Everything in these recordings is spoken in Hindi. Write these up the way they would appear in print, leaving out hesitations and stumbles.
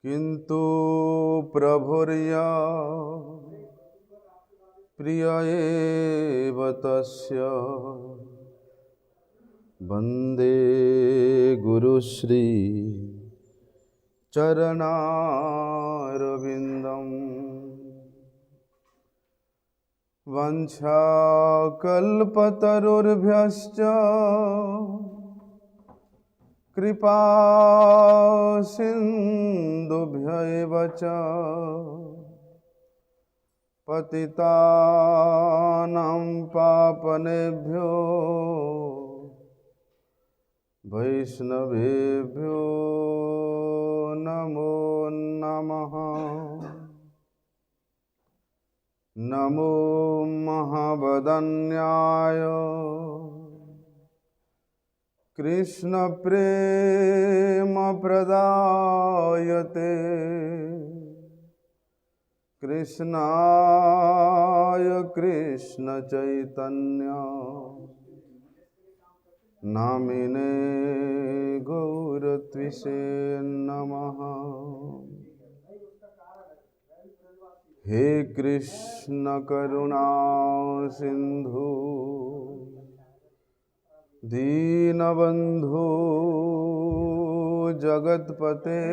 किंतु प्रभुर्या प्रिय एव तस्य वंदे गुरुश्री चरणारविंदम। वंशाकल्पतरुर्भ्यश्च कृपा सिन्धुभ्य एव च पतितानां पावनेभ्यो वैष्णवेभ्यो नमो नमः। नमो महावदन्याय कृष्ण प्रेम प्रदायते कृष्णाय कृष्ण चैतन्य नामिने गौरत्विषे नमः। हे कृष्ण करुणा सिंधु दीनबंधु जगतपते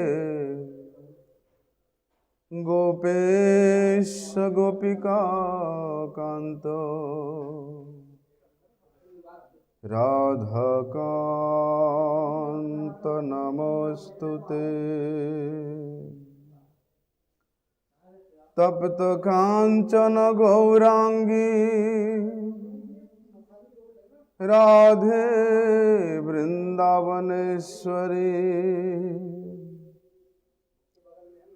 गोपेश गोपिका कांत राधा कांत नमोस्तुते। तप्त कांचन गौरांगी राधे वृंदावनेश्वरी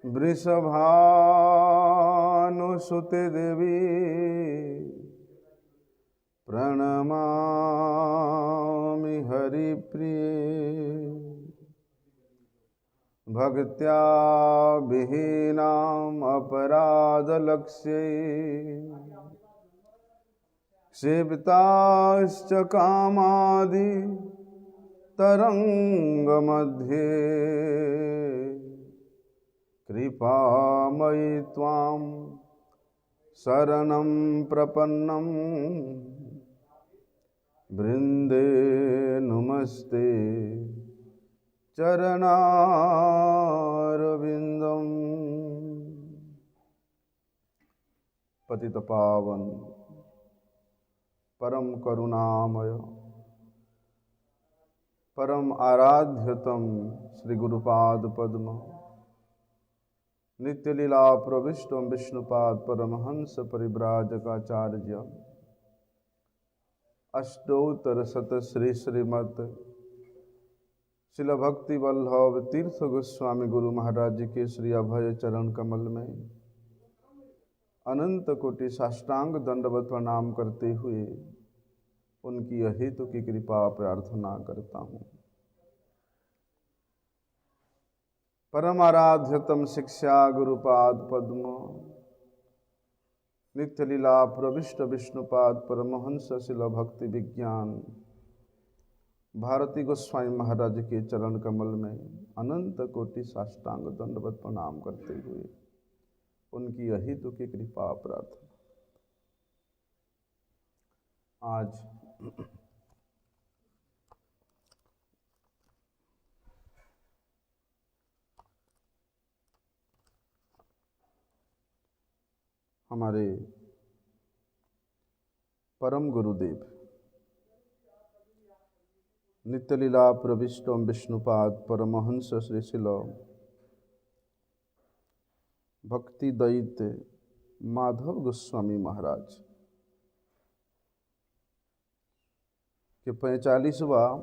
वृषभानुसुते देवी प्रणमामि हरिप्रिये। भक्त्या विहीनाम् अपराधलक्ष्ये क्षिप्ताश्च कामादि तरंगमध्ये कृपामयि त्वां शरणं प्रपन्नं वृंदे नमस्ते चरणारविंदम। पतित पावन परम करुणामय परम आराध्यतम श्री गुरुपाद पद्म नित्य लीला प्रविष्टम विष्णुपाद परमहंस परिव्राजकाचार्य अष्टोत्तर शत श्री श्रीमत शिल भक्ति वल्लभ तीर्थ गोस्वामी गुरु महाराज जी के श्री अभय चरण कमल में अनंत कोटि साष्टांग दंडवत प्रणाम करते हुए उनकी अहेतु की कृपा प्रार्थना करता हूँ। परम आराध्यतम शिक्षा गुरुपाद पद्म नित्य लीला प्रविष्ट विष्णुपाद परमहंस शिल भक्ति विज्ञान भारती गोस्वामी महाराज के चरण कमल में अनंत कोटि साष्टांग दंडवत प्रणाम करते हुए उनकी अहितु की कृपा प्रार्थना। आज हमारे परम गुरुदेव नित्य लीला प्रविष्टम विष्णुपाद परमहंस श्री शिल भक्ति दैत्य माधव गोस्वामी महाराज के 45वां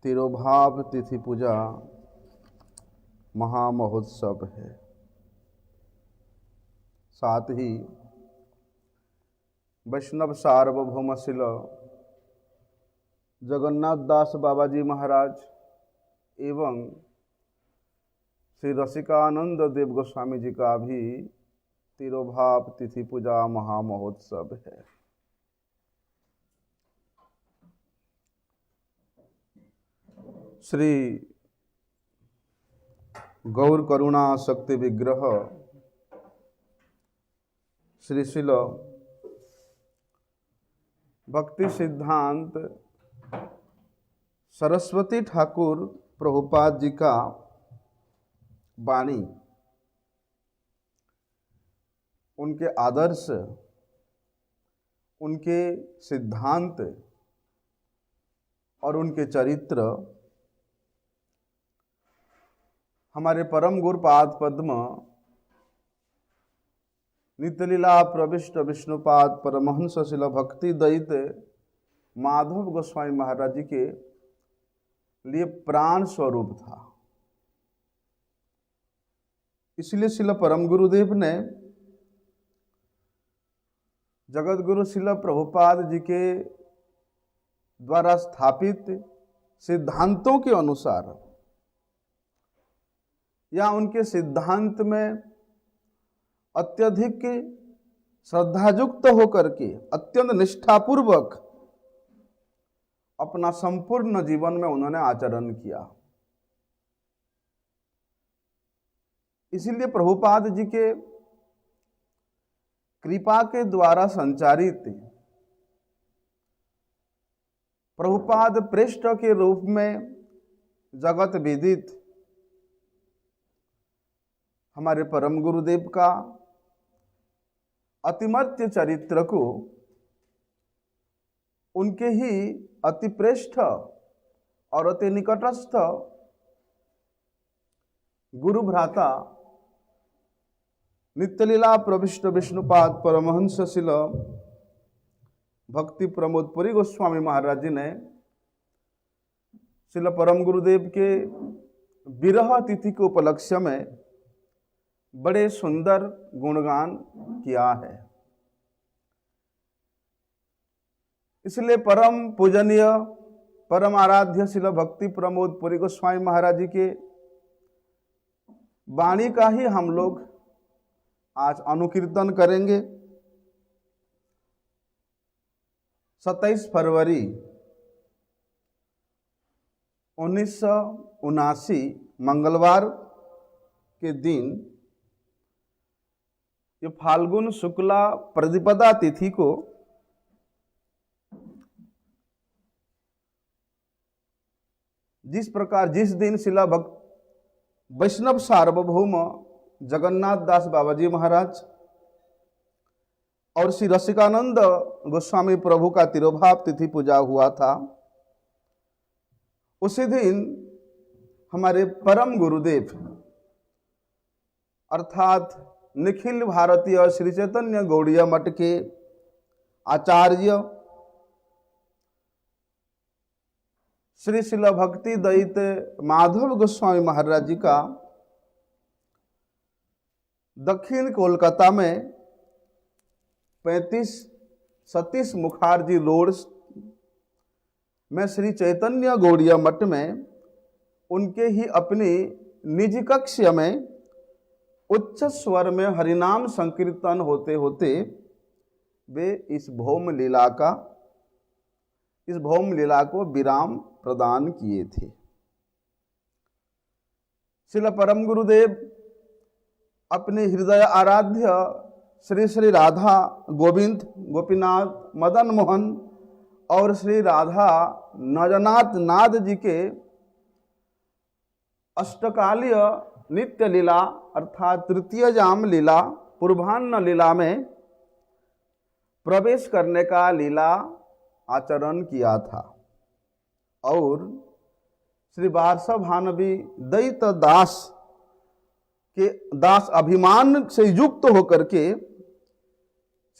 तिरोभाव तिथि पूजा महामहोत्सव है। साथ ही वैष्णव सार्वभौम शिल जगन्नाथ दास बाबा जी महाराज एवं श्री रसिकानंद देव गोस्वामी जी का भी तिरोभाव तिथि पूजा महामहोत्सव है। श्री गौर करुणा शक्ति विग्रह श्री शिल भक्ति सिद्धांत सरस्वती ठाकुर प्रभुपाद जी का वाणी, उनके आदर्श, उनके सिद्धांत और उनके चरित्र हमारे परम गुरुपाद पद्म नित्यलीला प्रविष्ट विष्णुपाद परमहंस शिला भक्ति दैत माधव गोस्वामी महाराज जी के लिए प्राण स्वरूप था। इसलिए शिला परम गुरुदेव ने जगत गुरु शिला प्रभुपाद जी के द्वारा स्थापित सिद्धांतों के अनुसार या उनके सिद्धांत में अत्यधिक श्रद्धायुक्त होकर के अत्यंत निष्ठापूर्वक अपना संपूर्ण जीवन में उन्होंने आचरण किया। इसीलिए प्रभुपाद जी के कृपा के द्वारा संचारित प्रभुपाद पृष्ठ के रूप में जगत विदित हमारे परम गुरुदेव का अतिमर्त्य चरित्र को उनके ही अति श्रेष्ठ और अति निकटस्थ गुरु भ्राता नित्यलीला प्रविष्ट विष्णुपाद परमहंस शिल भक्ति प्रमोद पुरी गोस्वामी महाराज जी ने शिल परम गुरुदेव के विरह तिथि के उपलक्ष्य में बड़े सुंदर गुणगान किया है। इसलिए परम पूजनीय परम आराध्य शिल भक्ति प्रमोद पुरी गोस्वामी महाराज जी के वाणी का ही हम लोग आज अनुकीर्तन करेंगे। 27 फरवरी 1979 मंगलवार के दिन, ये फाल्गुन शुक्ला प्रतिपदा तिथि को जिस दिन शिला भक्त वैष्णव सार्वभौम जगन्नाथ दास बाबा जी महाराज और श्री रसिकानंद गोस्वामी प्रभु का तिरोभाव तिथि पूजा हुआ था, उसी दिन हमारे परम गुरुदेव अर्थात निखिल भारतीय श्री चैतन्य गौड़ीय मठ के आचार्य श्री शिला भक्ति दैत माधव गोस्वामी महाराज जी का दक्षिण कोलकाता में 35 सतीश मुखर्जी रोड में श्री चैतन्य गौड़ीय मठ में उनके ही अपनी निजी कक्ष में उच्च स्वर में हरिनाम संकीर्तन होते होते वे इस भौम लीला को विराम प्रदान किए थे। श्रील परम गुरुदेव अपने हृदय आराध्य श्री श्री राधा गोविंद गोपीनाथ मदन मोहन और श्री राधा नजनाथ नाथ जी के अष्टकालीय नित्य लीला अर्थात तृतीय जाम लीला पूर्वाह्न लीला में प्रवेश करने का लीला आचरण किया था और श्री वार्षव भानवी दैत दास अभिमान से युक्त होकर के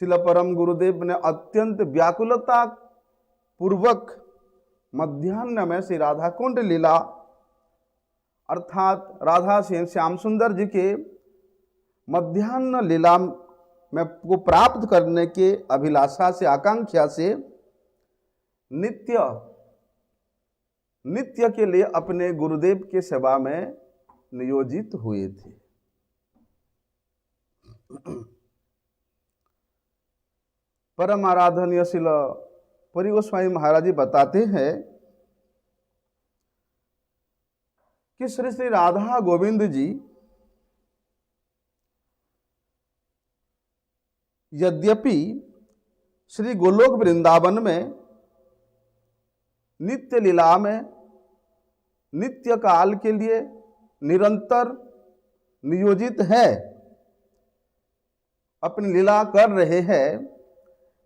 श्रील परम गुरुदेव ने अत्यंत व्याकुलता पूर्वक मध्याह्न में श्री राधा कुंड लीला अर्थात राधा श्याम सुंदर जी के मध्याह्न लीला में को प्राप्त करने के अभिलाषा से आकांक्षा से नित्य के लिए अपने गुरुदेव के सेवा में नियोजित हुए थे। परम आराधनीय शिल पुरी गोस्वामी महाराज जी बताते हैं कि श्री श्री राधा गोविंद जी यद्यपि श्री गोलोक वृंदावन में नित्य लीला में नित्य काल के लिए निरंतर नियोजित है, अपनी लीला कर रहे हैं,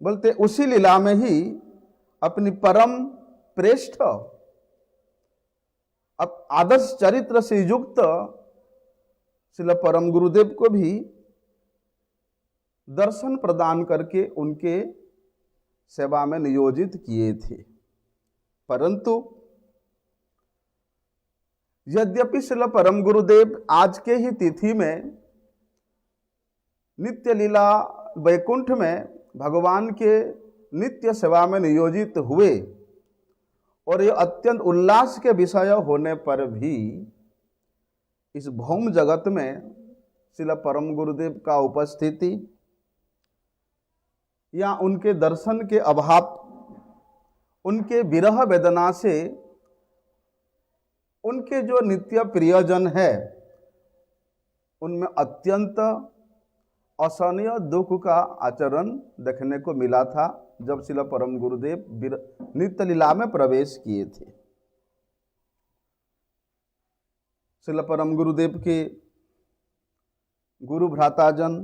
बोलते उसी लीला में ही अपनी परम श्रेष्ठ आदर्श चरित्र से युक्त श्रील परम गुरुदेव को भी दर्शन प्रदान करके उनके सेवा में नियोजित किए थे। परंतु यद्यपि श्रील परम गुरुदेव आज के ही तिथि में नित्य लीला वैकुंठ में भगवान के नित्य सेवा में नियोजित हुए और ये अत्यंत उल्लास के विषय होने पर भी इस भौम जगत में श्रील परम गुरुदेव का उपस्थिति या उनके दर्शन के अभाव, उनके विरह वेदना से उनके जो नित्य प्रियजन है उनमें अत्यंत असहनीय दुख का आचरण देखने को मिला था जब श्रील परम गुरुदेव नित्य लीला में प्रवेश किए थे। श्रील परम गुरुदेव के गुरु भ्राताजन,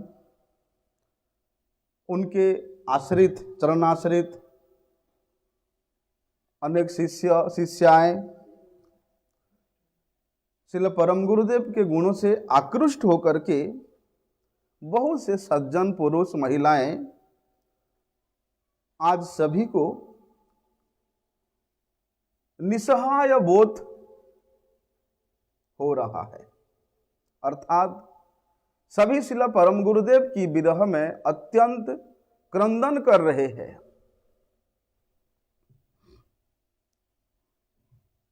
उनके आश्रित चरणाश्रित अनेक शिष्य शिष्याएं श्रील परम गुरुदेव के गुणों से आकृष्ट होकर के बहुत से सज्जन पुरुष महिलाएं आज सभी को निसहाय बोध हो रहा है, अर्थात सभी श्रील परम गुरुदेव की विरह में अत्यंत क्रंदन कर रहे हैं।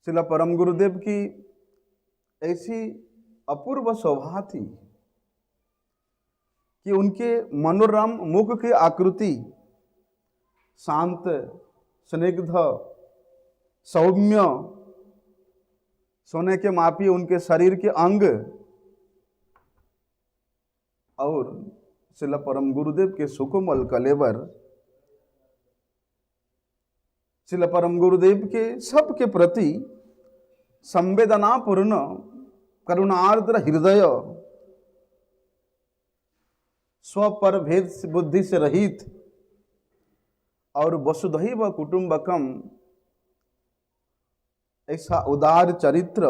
श्रील परम गुरुदेव की ऐसी अपूर्व शोभा थी कि उनके मनोरम मुख की आकृति शांत, स्निग्ध, सौम्य, सोने के मापी उनके शरीर के अंग और श्रील परम गुरुदेव के सुकोमल कलेवर श्रील परम गुरुदेव के सबके प्रति संवेदनापूर्ण करुणार्द्र हृदय, स्वपर भेद बुद्धि से रहित और वसुधैव कुटुंबकम ऐसा उदार चरित्र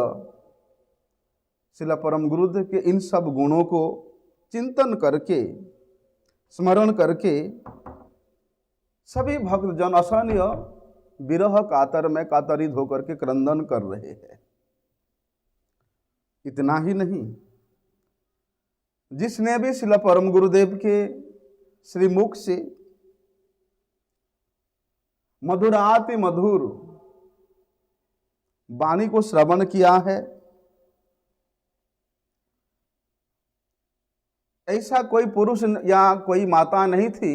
श्रील परम गुरुदेव के इन सब गुणों को चिंतन करके स्मरण करके सभी भक्तजन असहनीय विरह कातर में कातरित होकर के क्रंदन कर रहे हैं। इतना ही नहीं, जिसने भी श्रील परम गुरुदेव के श्रीमुख से मधुराति मधुर वाणी को श्रवण किया है, ऐसा कोई पुरुष या कोई माता नहीं थी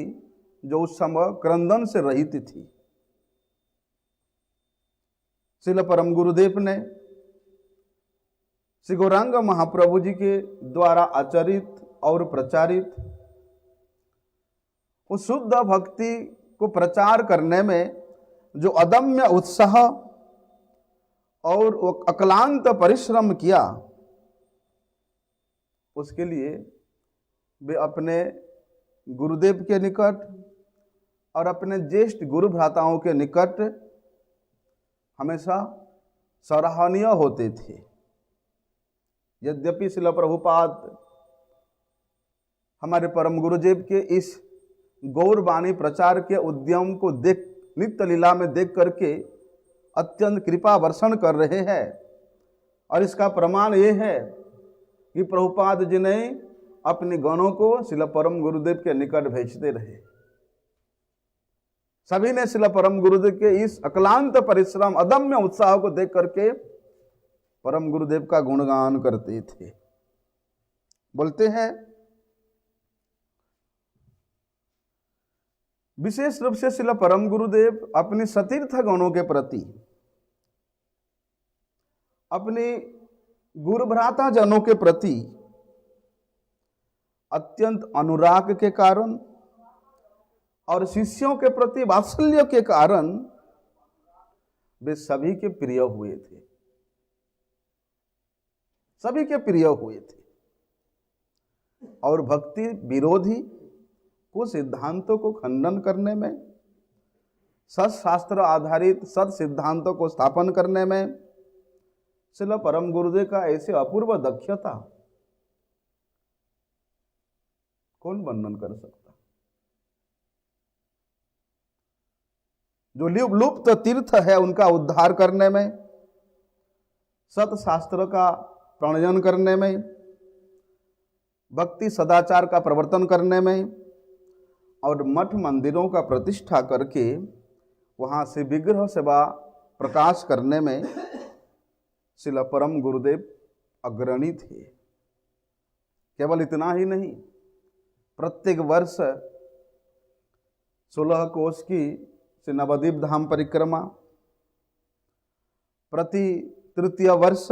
जो उस समय क्रंदन से रहित थी। श्रील परम गुरुदेव ने श्री गौरांग महाप्रभु जी के द्वारा आचरित और प्रचारित उस शुद्ध भक्ति को प्रचार करने में जो अदम्य उत्साह और वो अक्लांत परिश्रम किया, उसके लिए वे अपने गुरुदेव के निकट और अपने ज्येष्ठ गुरु भ्राताओं के निकट हमेशा सराहनीय होते थे। यद्यपि श्रील प्रभुपाद हमारे परम गुरुदेव के इस गौरवाणी प्रचार के उद्यम को देख नित्य लीला में देख करके अत्यंत कृपा वर्षण कर रहे हैं, और इसका प्रमाण ये है कि प्रभुपाद जी ने अपने गणों को श्रील परम गुरुदेव के निकट भेजते रहे। सभी ने श्रील परम गुरुदेव के इस अक्लांत परिश्रम अदम्य उत्साह को देख करके परम गुरुदेव का गुणगान करते थे। बोलते हैं विशेष रूप से श्रील परम गुरुदेव अपने सतीर्थ गणों के प्रति अपनी गुरु भ्राता जनों के प्रति अत्यंत अनुराग के कारण और शिष्यों के प्रति वात्सल्य के कारण वे सभी के प्रिय हुए थे, सभी के प्रिय हुए थे। और भक्ति विरोधी कुछ सिद्धांतों को खंडन करने में, सत्शास्त्र आधारित सत सिद्धांतों को स्थापन करने में श्रील परम गुरुदेव का ऐसे अपूर्व दक्षता कौन वर्णन कर सकता। जो लुप्त तीर्थ है उनका उद्धार करने में, सत शास्त्र का प्रणयन करने में, भक्ति सदाचार का प्रवर्तन करने में और मठ मंदिरों का प्रतिष्ठा करके वहां से विग्रह सेवा प्रकाश करने में श्रील परम गुरुदेव अग्रणी थे। केवल इतना ही नहीं, प्रत्येक वर्ष 16 कोस की श्री नवद्वीप धाम परिक्रमा, प्रति तृतीय वर्ष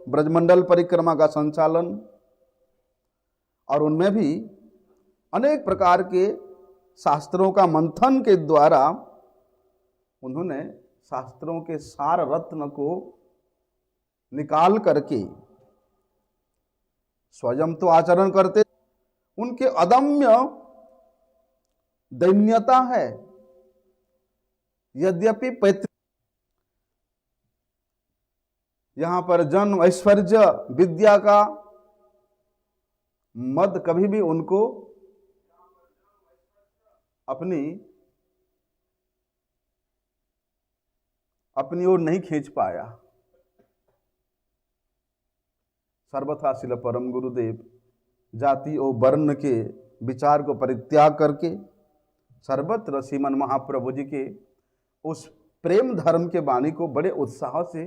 ब्रजमंडल परिक्रमा का संचालन, और उनमें भी अनेक प्रकार के शास्त्रों का मंथन के द्वारा उन्होंने शास्त्रों के सार रत्न को निकाल करके स्वयं तो आचरण करते, उनके अदम्य दैन्यता है। यद्यपि पैतृक यहां पर जन्म ऐश्वर्य विद्या का मद कभी भी उनको अपनी ओर नहीं खींच पाया। सर्वथा श्रील परम गुरुदेव जाति और वर्ण के विचार को परित्याग करके सर्वत्र श्रीमन महाप्रभु जी के उस प्रेम धर्म के वाणी को बड़े उत्साह से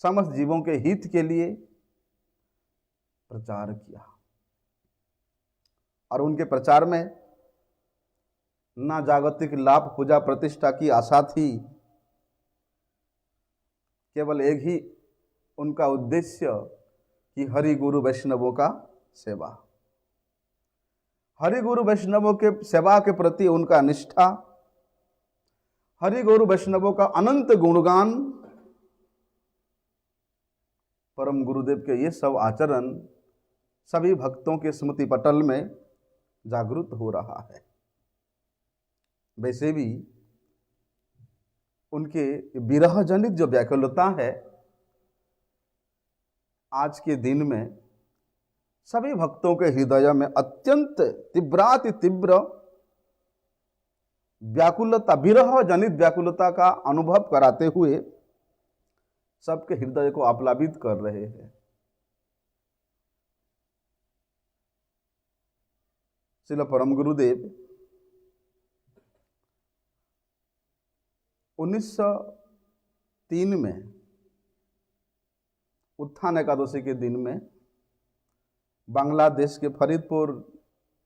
समस्त जीवों के हित के लिए प्रचार किया। और उनके प्रचार में ना जागतिक लाभ पूजा प्रतिष्ठा की आशा थी, केवल एक ही उनका उद्देश्य कि हरि गुरु वैष्णवों का सेवा, हरि गुरु वैष्णवों के सेवा के प्रति उनका निष्ठा, हरि गुरु वैष्णवों का अनंत गुणगान, परम गुरुदेव के ये सब आचरण सभी भक्तों के स्मृति पटल में जागृत हो रहा है। वैसे भी उनके विरह जनित जो व्याकुलता है आज के दिन में सभी भक्तों के हृदय में अत्यंत तीव्राति तीव्र व्याकुलता, विरह जनित व्याकुलता का अनुभव कराते हुए सबके हृदय को आप्लावित कर रहे हैं। श्रील परम गुरुदेव 1903 में उत्थान एकादशी के दिन में बांग्लादेश के फरीदपुर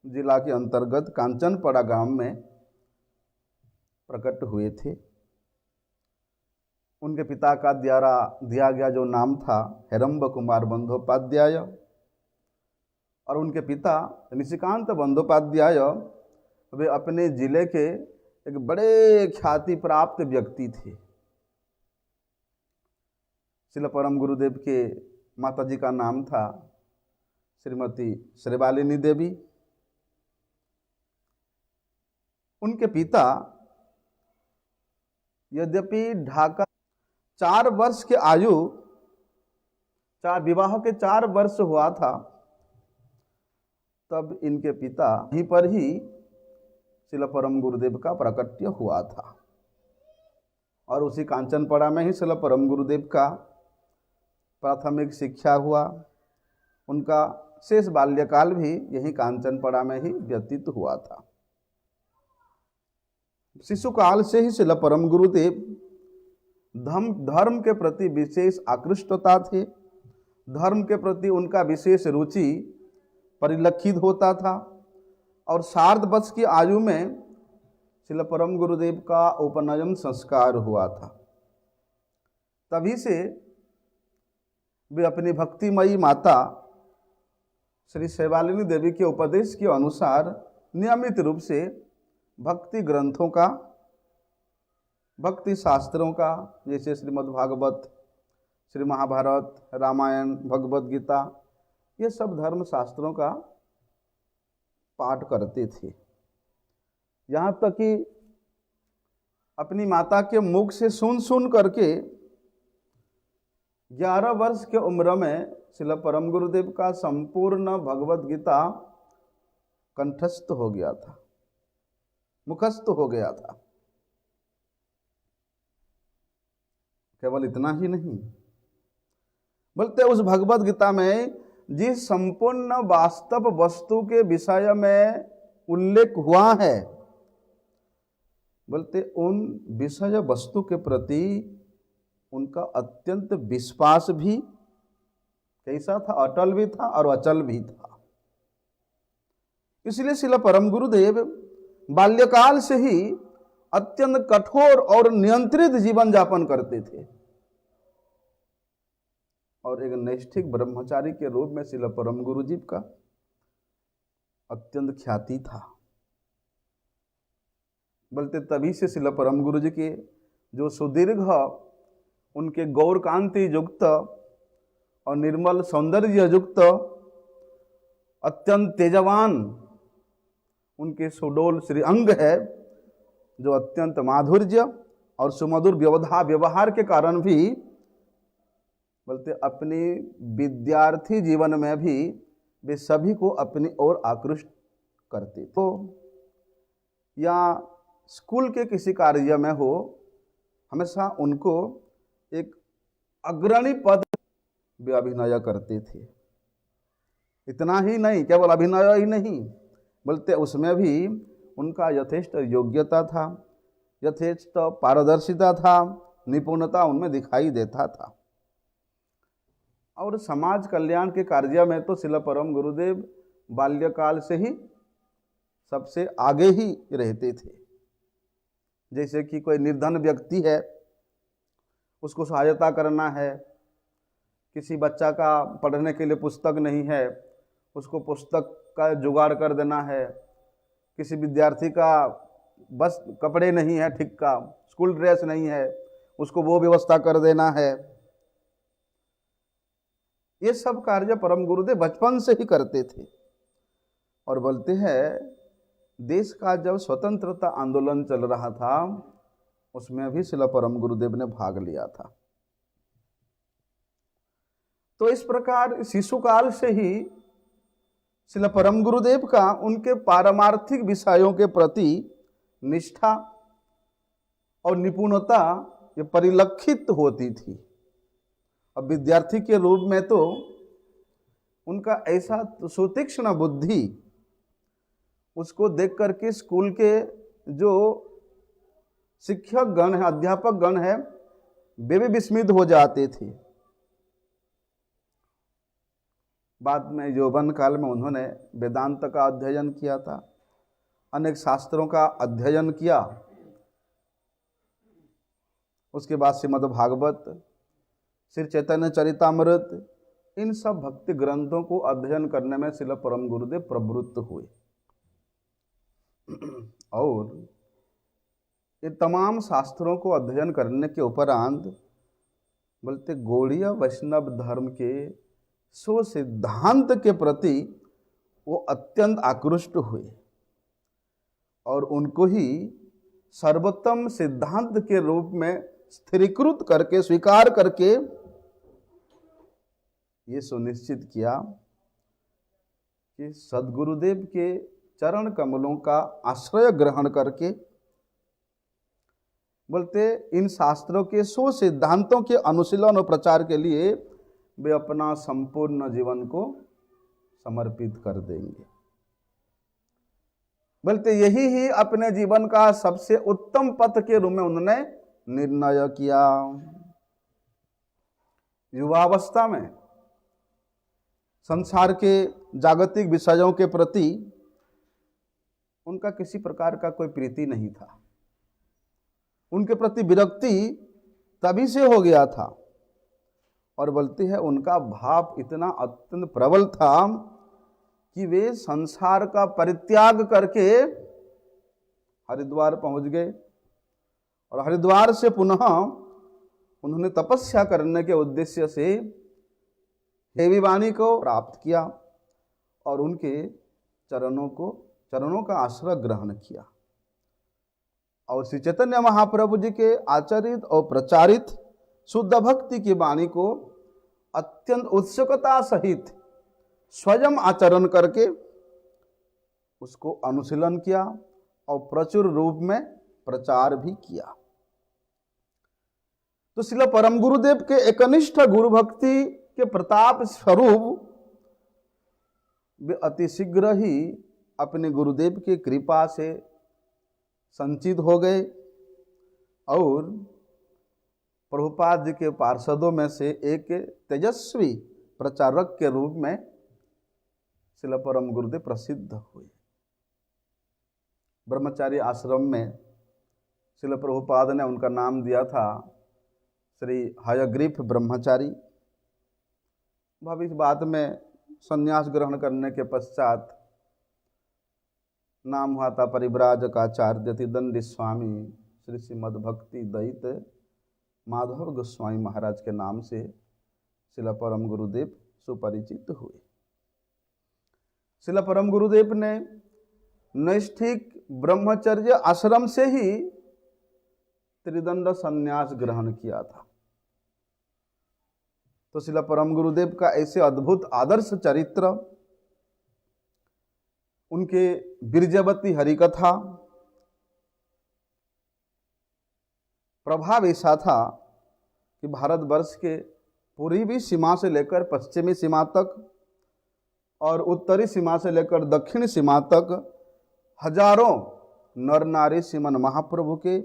जिला के अंतर्गत कांचनपड़ा गांव में प्रकट हुए थे। उनके पिता का द्वारा दिया गया जो नाम था हेरंब कुमार बंदोपाध्याय, और उनके पिता निशिकांत बंदोपाध्याय वे अपने जिले के एक बड़े ख्याति प्राप्त व्यक्ति थे। श्रील परम गुरुदेव के माताजी का नाम था श्रीमती श्रीवालिनी देवी। उनके पिता यद्यपि ढाका 4 वर्ष के आयु, विवाह के 4 वर्ष हुआ था, तब इनके पिता यहीं पर ही श्रील परम गुरुदेव का प्राकट्य हुआ था, और उसी कांचनपड़ा में ही श्रील परम गुरुदेव का प्राथमिक शिक्षा हुआ। उनका शेष बाल्यकाल भी यही कांचनपड़ा में ही व्यतीत हुआ था। शिशुकाल से ही श्रील परम गुरुदेव धर्म के प्रति विशेष आकृष्टता थे, धर्म के प्रति उनका विशेष रुचि परिलक्षित होता था, और 7 वर्ष की आयु में श्रील परम गुरुदेव का उपनयन संस्कार हुआ था। तभी से वे अपनी भक्तिमयी माता श्री शैवालिनी देवी के उपदेश के अनुसार नियमित रूप से भक्ति ग्रंथों का, भक्ति शास्त्रों का, जैसे श्रीमद् भागवत, श्री महाभारत, रामायण, भगवद गीता, ये सब धर्म शास्त्रों का पाठ करते थे। यहाँ तक कि अपनी माता के मुख से सुन करके 11 वर्ष के उम्र में श्रील परम गुरुदेव का संपूर्ण भगवद गीता कंठस्थ हो गया था, मुखस्थ हो गया था। केवल इतना ही नहीं, बोलते उस भगवद गीता में जिस संपूर्ण वास्तव वस्तु के विषय में उल्लेख हुआ है, बोलते उन विषय वस्तु के प्रति उनका अत्यंत विश्वास भी कैसा था, अटल भी था और अचल भी था। इसलिए श्रील परम गुरुदेव बाल्यकाल से ही अत्यंत कठोर और नियंत्रित जीवन यापन करते थे और एक नैष्ठिक ब्रह्मचारी के रूप में श्रील परम गुरु जी का अत्यंत ख्याति था। बोलते तभी से श्रील परम गुरु जी के जो सुदीर्घ उनके गौर कांति युक्त और निर्मल सौंदर्य युक्त अत्यंत तेजवान उनके सुडोल श्री अंग है, जो अत्यंत माधुर्य और सुमधुर व्यवहार के कारण भी बोलते अपनी विद्यार्थी जीवन में भी वे सभी को अपनी ओर आकृष्ट करते। तो या स्कूल के किसी कार्य में हो, हमेशा उनको एक अग्रणी पद वे अभिनय करते थे। इतना ही नहीं, केवल अभिनय ही नहीं, बोलते उसमें भी उनका यथेष्ट योग्यता था, यथेष्ट पारदर्शिता था, निपुणता उनमें दिखाई देता था। और समाज कल्याण के कार्य में तो श्रील परम गुरुदेव बाल्यकाल से ही सबसे आगे ही रहते थे। जैसे कि कोई निर्धन व्यक्ति है, उसको सहायता करना है, किसी बच्चा का पढ़ने के लिए पुस्तक नहीं है, उसको पुस्तक का जुगाड़ कर देना है, किसी विद्यार्थी का बस कपड़े नहीं है ठीक का, स्कूल ड्रेस नहीं है, उसको वो व्यवस्था कर देना है। ये सब कार्य परम गुरुदेव बचपन से ही करते थे। और बोलते हैं देश का जब स्वतंत्रता आंदोलन चल रहा था, उसमें भी श्रील परम गुरुदेव ने भाग लिया था। तो इस प्रकार शिशुकाल से ही श्रील परम गुरुदेव का उनके पारमार्थिक विषयों के प्रति निष्ठा और निपुणता ये परिलक्षित होती थी। अब विद्यार्थी के रूप में तो उनका ऐसा सुतीक्ष्ण बुद्धि, उसको देख करके स्कूल के जो शिक्षक गण है, अध्यापक गण है, वे भी विस्मित हो जाते थे। बाद में यौवन काल में उन्होंने वेदांत का अध्ययन किया था, अनेक शास्त्रों का अध्ययन किया। उसके बाद श्रीमद् भागवत, श्री चैतन्य चरितामृत, इन सब भक्ति ग्रंथों को अध्ययन करने में श्रील परम गुरुदेव प्रवृत्त हुए। और ये तमाम शास्त्रों को अध्ययन करने के उपरांत बोलते गौड़ीय वैष्णव धर्म के सो सिद्धांत के प्रति वो अत्यंत आकृष्ट हुए और उनको ही सर्वोत्तम सिद्धांत के रूप में स्थिरीकृत करके, स्वीकार करके ये सुनिश्चित किया कि सद्गुरुदेव के चरण कमलों का आश्रय ग्रहण करके बोलते इन शास्त्रों के सो सिद्धांतों के अनुशीलन और प्रचार के लिए वे अपना संपूर्ण जीवन को समर्पित कर देंगे। बोलते यही ही अपने जीवन का सबसे उत्तम पथ के रूप में उन्होंने निर्णय किया। युवावस्था में संसार के जागतिक विषयों के प्रति उनका किसी प्रकार का कोई प्रीति नहीं था, उनके प्रति विरक्ति तभी से हो गया था। और बोलते हैं उनका भाव इतना अत्यंत प्रबल था कि वे संसार का परित्याग करके हरिद्वार पहुंच गए और हरिद्वार से पुनः उन्होंने तपस्या करने के उद्देश्य से देवी वाणी को प्राप्त किया और उनके चरणों का आश्रय ग्रहण किया और श्री चैतन्य महाप्रभु जी के आचरित और प्रचारित शुद्ध भक्ति की वाणी को अत्यंत उत्सुकता सहित स्वयं आचरण करके उसको अनुशीलन किया और प्रचुर रूप में प्रचार भी किया। तो श्रील परम गुरुदेव के एकनिष्ठ गुरु भक्ति के प्रताप स्वरूप वे अति शीघ्र ही अपने गुरुदेव की कृपा से संचित हो गए और प्रभुपाद जी के पार्षदों में से एक तेजस्वी प्रचारक के रूप में श्रील परम गुरुदेव प्रसिद्ध हुए। ब्रह्मचारी आश्रम में श्रील प्रभुपाद ने उनका नाम दिया था श्री हयग्रीव ब्रह्मचारी। भविष्य बाद में संन्यास ग्रहण करने के पश्चात नाम हुआ था परिव्राजकाचार्य दंडी स्वामी श्री श्रीमद भक्ति दयित माधव गोस्वामी महाराज के नाम से श्रील परम गुरुदेव सुपरिचित हुए। श्रील परम गुरुदेव ने नैष्ठिक ब्रह्मचर्य आश्रम से ही त्रिदंड संन्यास ग्रहण किया था। तो श्रील परम गुरुदेव का ऐसे अद्भुत आदर्श चरित्र, उनके बीरजवती हरिकथा प्रभाव ऐसा था कि भारतवर्ष के पूर्वी सीमा से लेकर पश्चिमी सीमा तक और उत्तरी सीमा से लेकर दक्षिणी सीमा तक हजारों नर नारी श्रीमन महाप्रभु के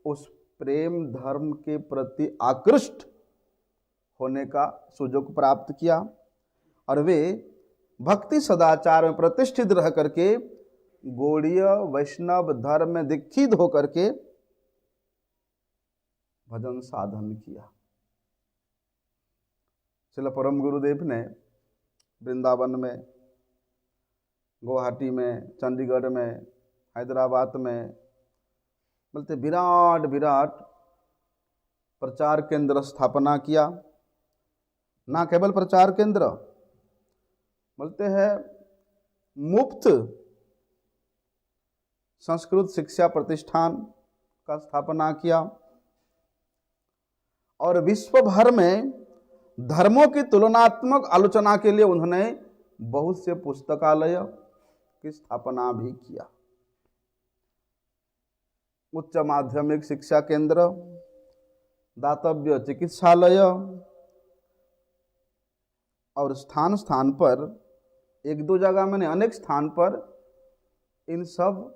उस प्रेम धर्म के प्रति आकृष्ट होने का सुयोग प्राप्त किया और वे भक्ति सदाचार में प्रतिष्ठित रह करके गौड़ीय वैष्णव धर्म में दीक्षित होकर के भजन साधन किया। श्रील परम गुरुदेव ने वृंदावन में, गुवाहाटी में, चंडीगढ़ में, हैदराबाद में बोलते विराट विराट प्रचार केंद्र स्थापना किया। ना केवल प्रचार केंद्र, बोलते हैं मुफ्त संस्कृत शिक्षा प्रतिष्ठान का स्थापना किया और विश्व भर में धर्मों की तुलनात्मक आलोचना के लिए उन्होंने बहुत से पुस्तकालय की स्थापना भी किया। उच्च माध्यमिक शिक्षा केंद्र, दातव्य चिकित्सालय और स्थान स्थान पर, एक दो जगह में नहीं अनेक स्थान पर इन सब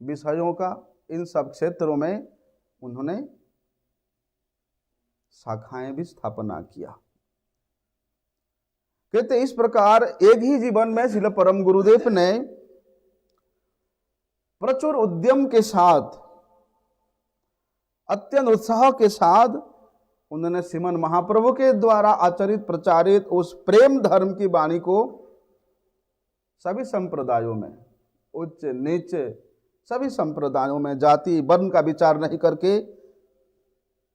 विषयों का, इन सब क्षेत्रों में उन्होंने शाखाएं भी स्थापना किया। कहते इस प्रकार एक ही जीवन में श्रील परम गुरुदेव ने प्रचुर उद्यम के साथ, अत्यंत उत्साह के साथ उन्होंने श्रीमन महाप्रभु के द्वारा आचरित प्रचारित उस प्रेम धर्म की वाणी को सभी संप्रदायों में, उच्च नीच सभी संप्रदायों में, जाति वर्ण का विचार नहीं करके,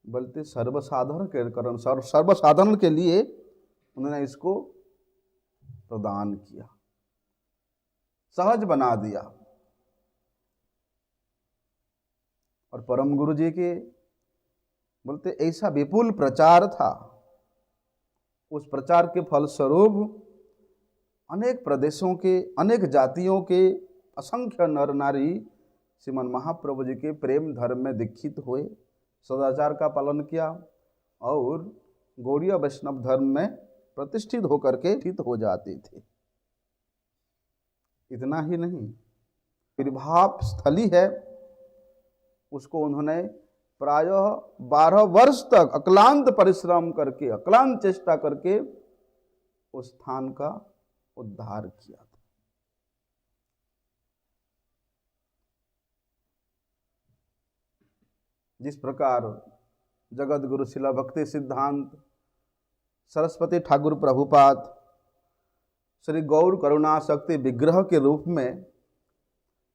बल्कि सर्वसाधारण के लिए उन्होंने इसको प्रदान किया, सहज बना दिया। और परम गुरु जी के बोलते ऐसा विपुल प्रचार था, उस प्रचार के फलस्वरूप अनेक प्रदेशों के, अनेक जातियों के असंख्य नर नारी श्रीमन महाप्रभु जी के प्रेम धर्म में दीक्षित हुए, सदाचार का पालन किया और गौड़ीय वैष्णव धर्म में प्रतिष्ठित होकर के स्थित हो जाते थे। इतना ही नहीं, विभाव स्थली है उसको उन्होंने प्रायः 12 वर्ष तक अक्लांत परिश्रम करके, अक्लांत चेष्टा करके उस स्थान का उद्धार किया था। जिस प्रकार जगत गुरु शिला भक्ति सिद्धांत सरस्वती ठाकुर प्रभुपाद श्री गौर करुणा शक्ति विग्रह के रूप में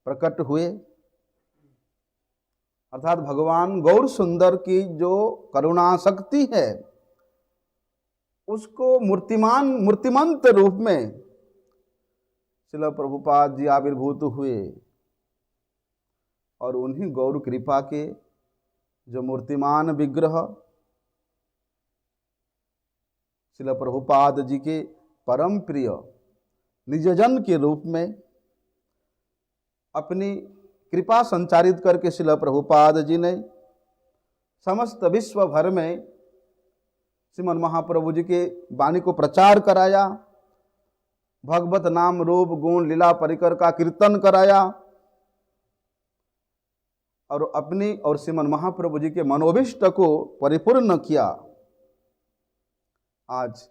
प्रकट हुए। अर्थात भगवान गौर सुंदर की जो करुणा शक्ति है उसको मूर्तिमंत रूप में श्रील प्रभुपाद जी आविर्भूत हुए और उन्हीं गौर कृपा के जो मूर्तिमान विग्रह श्रील प्रभुपाद जी के परम प्रिय निजजन के रूप में अपनी कृपा संचारित करके श्रील प्रभुपाद जी ने समस्त विश्व भर में श्रीमन महाप्रभु जी के वाणी को प्रचार कराया, भगवत नाम रूप गुण लीला परिकर का कीर्तन कराया और अपनी और श्रीमन महाप्रभु जी के मनोभिष्ट को परिपूर्ण किया। आज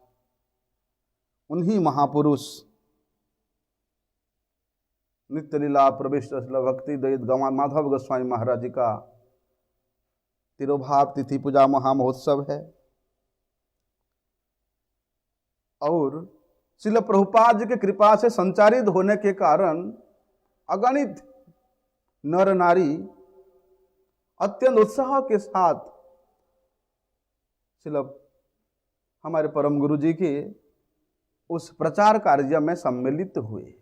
उन्हीं महापुरुष नित्य लीला प्रविष्ट भक्ति दयित गवान माधव गोस्वामी महाराज जी का तिरोभाव तिथि पूजा महामहोत्सव है और श्रील प्रभुपाद जी के कृपा से संचारित होने के कारण अगणित नर नारी अत्यंत उत्साह के साथ श्रील हमारे परम गुरु जी के उस प्रचार कार्य में सम्मिलित हुए।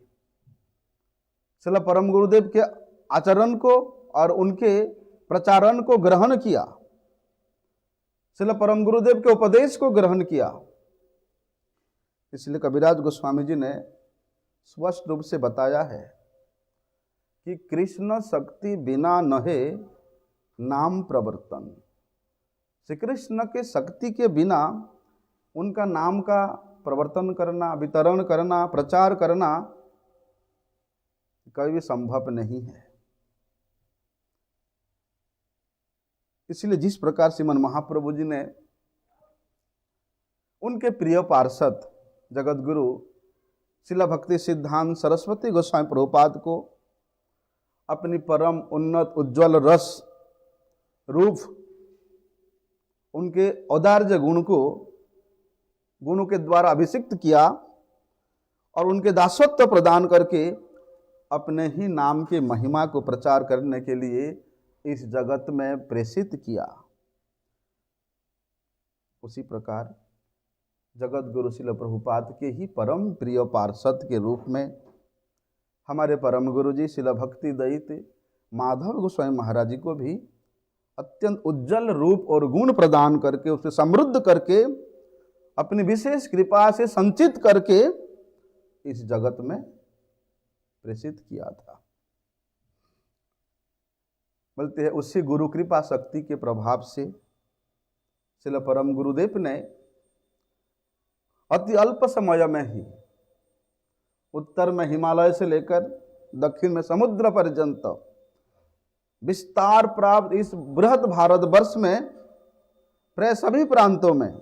श्रील परम गुरुदेव के आचरण को और उनके प्रचारण को ग्रहण किया, श्रील परम गुरुदेव के उपदेश को ग्रहण किया। इसलिए कविराज गोस्वामी जी ने स्पष्ट रूप से बताया है कि कृष्ण शक्ति बिना नहे नाम प्रवर्तन। श्री कृष्ण के शक्ति के बिना उनका नाम का प्रवर्तन करना, वितरण करना, प्रचार करना कभी भी संभव नहीं है। इसलिए जिस प्रकार श्रीमन महाप्रभु जी ने उनके प्रिय पार्षद जगत गुरु शिला भक्ति सिद्धांत सरस्वती गोस्वामी प्रभुपाद को अपनी परम उन्नत उज्ज्वल रस रूप उनके औदार्य गुणों के द्वारा अभिषिक्त किया और उनके दासत्व प्रदान करके अपने ही नाम के महिमा को प्रचार करने के लिए इस जगत में प्रेषित किया। उसी प्रकार जगत गुरु शिल प्रभुपाद के ही परम प्रिय पार्षद के रूप में हमारे परम गुरु जी शिला भक्ति दयित माधव गोस्वामी महाराज जी को भी अत्यंत उज्जवल रूप और गुण प्रदान करके उसे समृद्ध करके अपनी विशेष कृपा से संचित करके इस जगत में प्रेषित किया था। बोलते हैं उसी गुरु कृपा शक्ति के प्रभाव से श्रील परम गुरुदेव ने अति अल्प समय में ही उत्तर में हिमालय से लेकर दक्षिण में समुद्र पर्यंत विस्तार प्राप्त इस बृहद भारतवर्ष में प्राय सभी प्रांतों में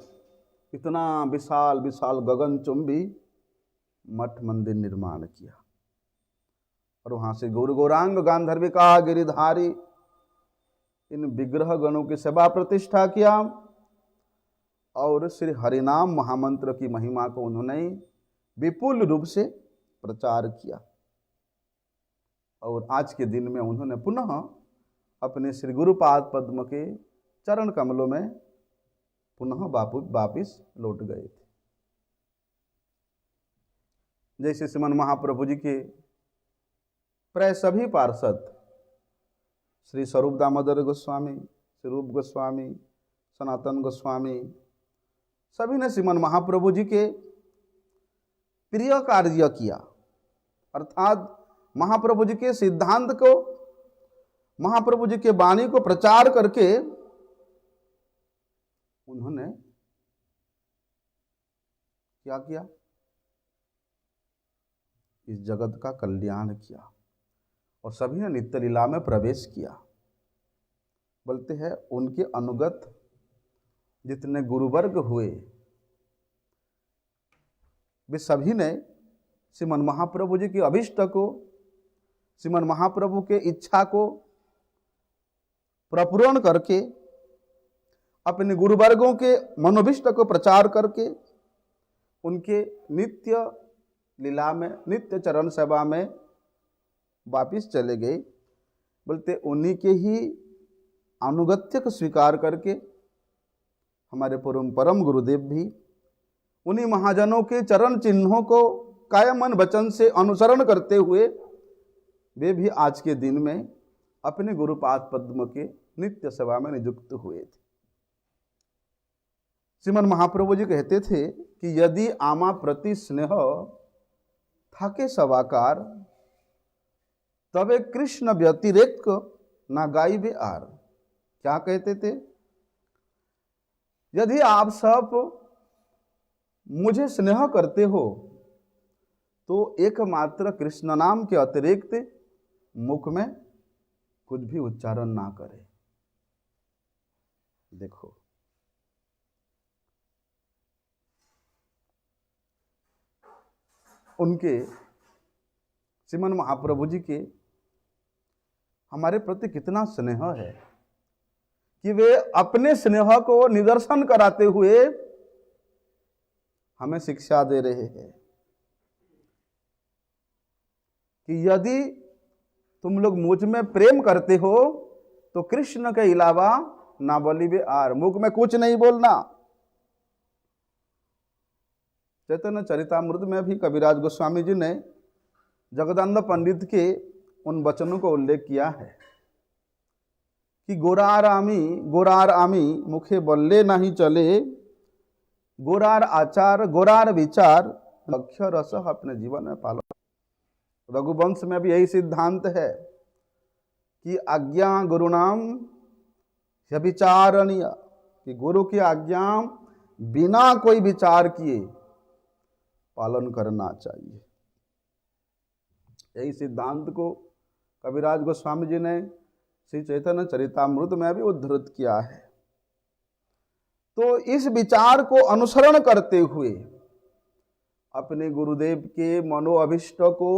इतना विशाल विशाल गगनचुंबी मठ मंदिर निर्माण किया और वहां से गौर गौरांग गांधर्विका गिरिधारी इन विग्रह गणों की सेवा प्रतिष्ठा किया और श्री हरिनाम महामंत्र की महिमा को उन्होंने विपुल रूप से प्रचार किया। और आज के दिन में उन्होंने पुनः अपने श्री गुरुपाद पद्म के चरण कमलों में पुनः वापिस लौट गए थे। जैसे श्रीमन महाप्रभु जी के प्राय सभी पार्षद श्री स्वरूप दामोदर गोस्वामी, श्री रूप गोस्वामी, सनातन गोस्वामी सभी ने श्रीमन महाप्रभु जी के प्रिय कार्य किया, अर्थात महाप्रभु जी के सिद्धांत को, महाप्रभु जी के वाणी को प्रचार करके उन्होंने क्या किया? इस जगत का कल्याण किया और सभी ने नित्य लीला में प्रवेश किया। बोलते हैं उनके अनुगत जितने गुरुवर्ग हुए वे सभी ने श्रीमन महाप्रभु जी की अभिष्ट को, श्रीमन महाप्रभु के इच्छा को प्रपूर्ण करके अपने गुरुवर्गों के मनोभिष्ट को प्रचार करके उनके नित्य लीला में, नित्य चरण सेवा में वापिस चले गए। बोलते उन्हीं के ही अनुगत्य को स्वीकार करके हमारे परम गुरुदेव भी उन्हीं महाजनों के चरण चिन्हों को कायम मन वचन से अनुसरण करते हुए वे भी आज के दिन में अपने गुरुपाद पद्म के नित्य सेवा में नियुक्त हुए थे। श्रीमन महाप्रभु जी कहते थे कि यदि आमा प्रति स्नेह थाके सवाकार तबे कृष्ण व्यतिरेक ना गाइबे आर। क्या कहते थे? यदि आप सब मुझे स्नेह करते हो तो एकमात्र कृष्ण नाम के अतिरिक्त मुख में कुछ भी उच्चारण ना करे। देखो उनके श्रीमन महाप्रभु जी के हमारे प्रति कितना स्नेह है कि वे अपने स्नेह को निदर्शन कराते हुए हमें शिक्षा दे रहे हैं कि यदि तुम लोग मुझ में प्रेम करते हो तो कृष्ण के अलावा ना बोलिबे आर, मुख में कुछ नहीं बोलना। चैतन्य चरितामृत में भी कविराज गोस्वामी जी ने जगदानंद पंडित के उन वचनों को उल्लेख किया है कि गोरार आमी मुखे बोले नहीं चले, गोरार आचार गोरार विचार अक्षर रस अपने जीवन में पालो। रघुवंश में भी यही सिद्धांत है कि आज्ञा गुरुनाम व्यभिचारणीय, कि गुरु की आज्ञा बिना कोई विचार किए पालन करना चाहिए। यही सिद्धांत को कविराज गोस्वामी जी ने श्री चैतन्य चरितामृत में भी उद्धृत किया है। तो इस विचार को अनुसरण करते हुए अपने गुरुदेव के मनोअभिष्ट को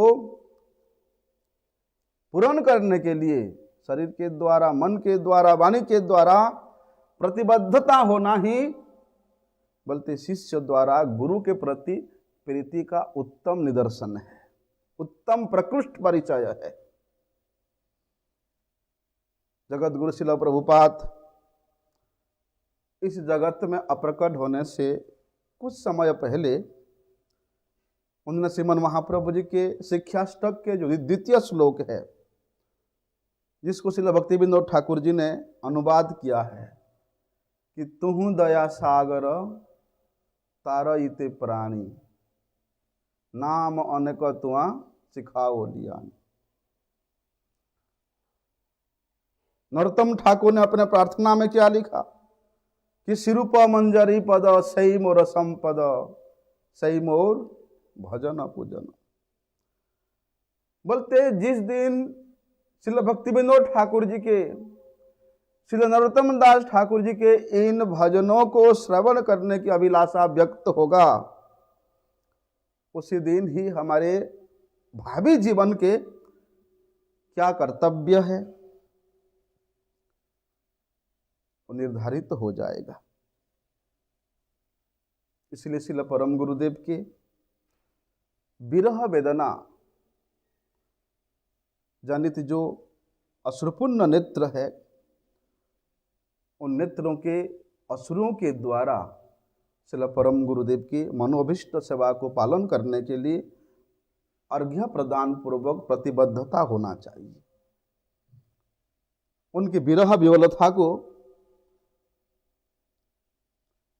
पूर्ण करने के लिए शरीर के द्वारा, मन के द्वारा, वाणी के द्वारा प्रतिबद्धता होना ही बोलते शिष्य द्वारा गुरु के प्रति प्रीति का उत्तम निदर्शन है, उत्तम प्रकृष्ट परिचय है। जगत गुरु श्रील प्रभुपाद इस जगत में अप्रकट होने से कुछ समय पहले उन्होंने श्रीमन महाप्रभु जी के शिक्षाष्टक के जो द्वितीय श्लोक है, जिसको श्रील भक्ति विनोद ठाकुर जी ने अनुवाद किया है कि तुहु दया सागर तारइते प्राणी, नाम अनेक तुआ सिखाओ लियानी। नरोत्तम ठाकुर ने अपने प्रार्थना में क्या लिखा कि सिरूप मंजरी पद सही मोर संपद, सही मोर भजन पूजन। बोलते जिस दिन श्रील भक्ति विनोद ठाकुर जी के, श्रील नरोत्तम दास ठाकुर जी के इन भजनों को श्रवण करने की अभिलाषा व्यक्त होगा, उसी दिन ही हमारे भावी जीवन के क्या कर्तव्य है वो निर्धारित हो जाएगा। इसलिए श्रील परम गुरुदेव के विरह वेदना जनित जो अश्रुपूर्ण नेत्र है, उन नेत्रों के अश्रुओं के द्वारा श्रील परम गुरुदेव की मनोअभिष्ट सेवा को पालन करने के लिए अर्घ्य प्रदान पूर्वक प्रतिबद्धता होना चाहिए। उनकी विरह विवलता को,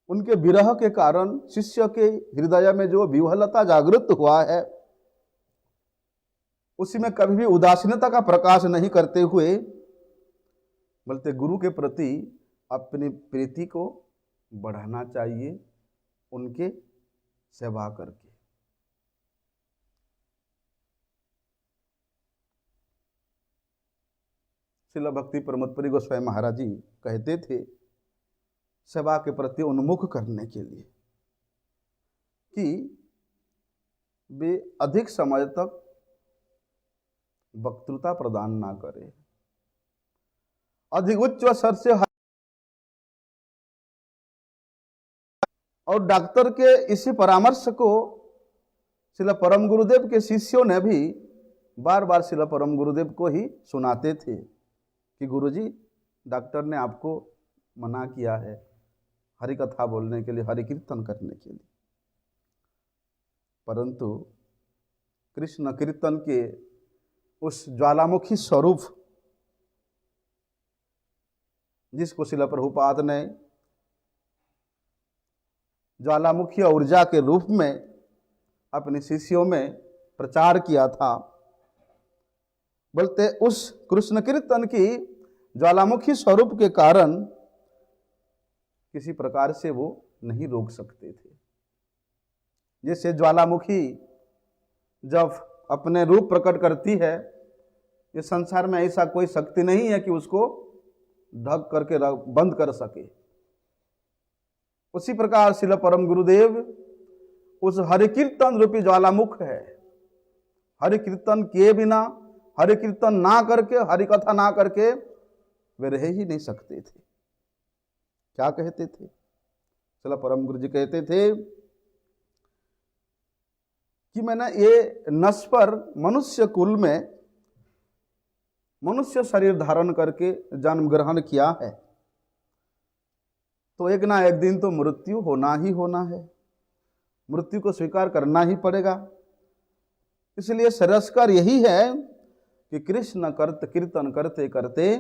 उनके विरह के कारण शिष्य के हृदय में जो विह्वलता जागृत हुआ है, उसी में कभी भी उदासीनता का प्रकाश नहीं करते हुए बोलते गुरु के प्रति अपनी प्रीति को बढ़ाना चाहिए उनके सेवा करके। श्रील भक्ति प्रमोदपुरी गोस्वामी महाराज जी कहते थे सेवा के प्रति उन्मुख करने के लिए कि वे अधिक समय तक वक्तृता प्रदान ना करें, अधिक उच्च स्वर से और डॉक्टर के इसी परामर्श को श्रील परम गुरुदेव के शिष्यों ने भी बार बार श्रील परम गुरुदेव को ही सुनाते थे कि गुरुजी, डॉक्टर ने आपको मना किया है हरि कथा बोलने के लिए, हरि कीर्तन करने के लिए, परंतु कृष्ण कीर्तन के उस ज्वालामुखी स्वरूप जिसको श्रील प्रभुपाद ने ज्वालामुखी ऊर्जा के रूप में अपने शिष्यों में प्रचार किया था, बोलते उस कृष्ण कीर्तन की ज्वालामुखी स्वरूप के कारण किसी प्रकार से वो नहीं रोक सकते थे। जैसे ज्वालामुखी जब अपने रूप प्रकट करती है, इस संसार में ऐसा कोई शक्ति नहीं है कि उसको ढक करके बंद कर सके। उसी प्रकार श्रील परम गुरुदेव उस हरि कीर्तन रूपी ज्वालामुख है। हरि कीर्तन किए बिना, हरि कीर्तन ना करके, हरि कथा ना करके वे रह ही नहीं सकते थे। क्या कहते थे? श्रील परम गुरु जी कहते थे कि मैंने ये नश्वर मनुष्य कुल में मनुष्य शरीर धारण करके जन्म ग्रहण किया है, तो एक ना एक दिन तो मृत्यु होना ही होना है, मृत्यु को स्वीकार करना ही पड़ेगा। इसलिए सरस्कार यही है कि कृष्ण करत कीर्तन करते करते